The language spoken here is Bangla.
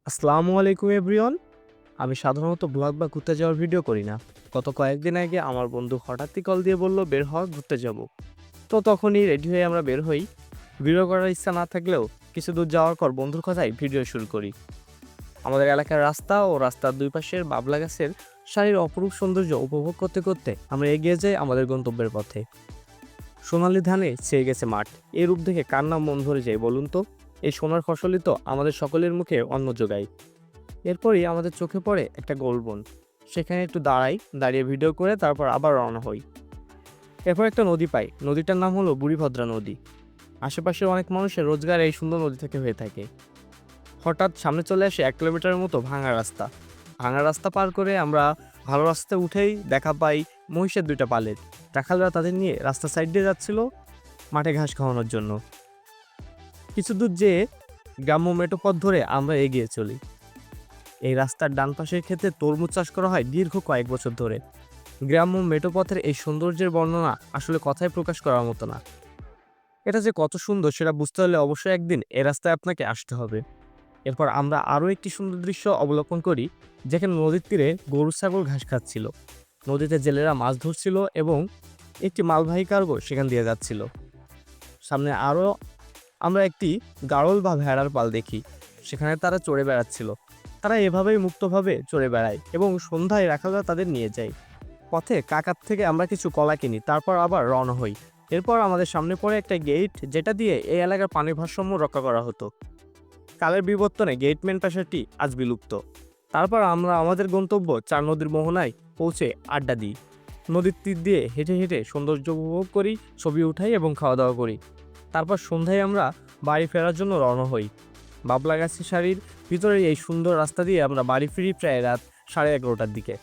আসসালামু আলাইকুম এভরিওয়ান। আমি সাধারণত ব্লগ বা ঘুরতে যাওয়ার ভিডিও করি না। গত কয়েকদিন আগে আমার বন্ধু হঠাৎই কল দিয়ে বলল বের হওয়া ঘুরতে যাব। তো তখনই রেডি হয়ে আমরা বের হই। ভিডিও করার ইচ্ছা না থাকলেও কিছু দূর যাওয়ার পর বন্ধুর কথায় ভিডিও শুরু করি। আমাদের এলাকার রাস্তা ও রাস্তার দুই পাশের বাবলা গাছের সারির অপরূপ সৌন্দর্য উপভোগ করতে করতে আমরা এগিয়ে যাই আমাদের গন্তব্যের পথে। সোনালী ধানে ছেয়ে গেছে মাঠ। এই রূপ দেখে কার না মন ভরে যায় বলুন তো? এই সোনার ফসলই তো আমাদের সকলের মুখে অন্ন যোগায়। এরপরই আমাদের চোখে পড়ে একটা গোলবন। সেখানে একটু দাঁড়িয়ে ভিডিও করে তারপর আবার রওনা হই। এরপর একটা নদী পাই, নদীটার নাম হলো বুড়িভদ্রা নদী। আশেপাশের অনেক মানুষের রোজগার এই সুন্দর নদী থেকে হয়ে থাকে। হঠাৎ সামনে চলে আসে 1 কিলোমিটারের মতো ভাঙা রাস্তা। ভাঙা রাস্তা পার করে আমরা ভালো রাস্তায় উঠেই দেখা পাই মহিষের 2টা পালের। রাখালরা তাদের নিয়ে রাস্তা সাইড দিয়ে যাচ্ছিল মাঠে ঘাস খাওয়ানোর জন্য। কিছু দূর যেয়ে গ্রাম্য মেঠো পথ ধরে আমরা এগিয়ে চলি। এই রাস্তার ডান পাশের ক্ষেত্রে তরমুজ চাষ করা হয় দীর্ঘ কয়েক বছর ধরে। গ্রাম্য মেঠোপথের এই সৌন্দর্যের বর্ণনা আসলে কথায় প্রকাশ করার মতো না। এটা যে কত সুন্দর সেটা বুঝতে হলে অবশ্যই একদিন এ রাস্তায় আপনাকে আসতে হবে। এরপর আমরা আরও একটি সুন্দর দৃশ্য অবলোকন করি, যেখানে নদীর তীরে গরু ছাগল ঘাস খাচ্ছিল। নদীতে জেলেরা মাছ ধরছিল এবং একটি মালবাহী কার্গো সেখান দিয়ে যাচ্ছিল। সামনে আরও আমরা একটি গাড়ল বা ভেড়ার পাল দেখি, সেখানে তারা চড়ে বেড়াচ্ছিল। তারা এভাবেই মুক্তভাবে চড়ে বেড়ায় এবং সন্ধ্যায় রাখালরা তাদের নিয়ে যায়। পথে কাকার থেকে আমরা কিছু কলা কিনি, তারপর আবার রওনা হই। এরপর আমাদের সামনে পড়ে একটা গেট, যেটা দিয়ে এই এলাকার পানির ভারসাম্য রক্ষা করা হতো। কালের বিবর্তনে গেটম্যান পেশাটি আজ বিলুপ্ত। তারপর আমরা আমাদের গন্তব্য 4 নদীর মোহনায় পৌঁছে আড্ডা দিই। নদীর তীর দিয়ে হেঁটে হেঁটে সৌন্দর্য উপভোগ করি, ছবি উঠাই এবং খাওয়া দাওয়া করি। তারপর সন্ধ্যায় আমরা বাড়ি ফেরার জন্য রওনা হই। বাবলা গাছের সারির ভিতরে এই সুন্দর রাস্তা দিয়ে আমরা বাড়ি ফিরি প্রায় রাত 11:30টার দিকে।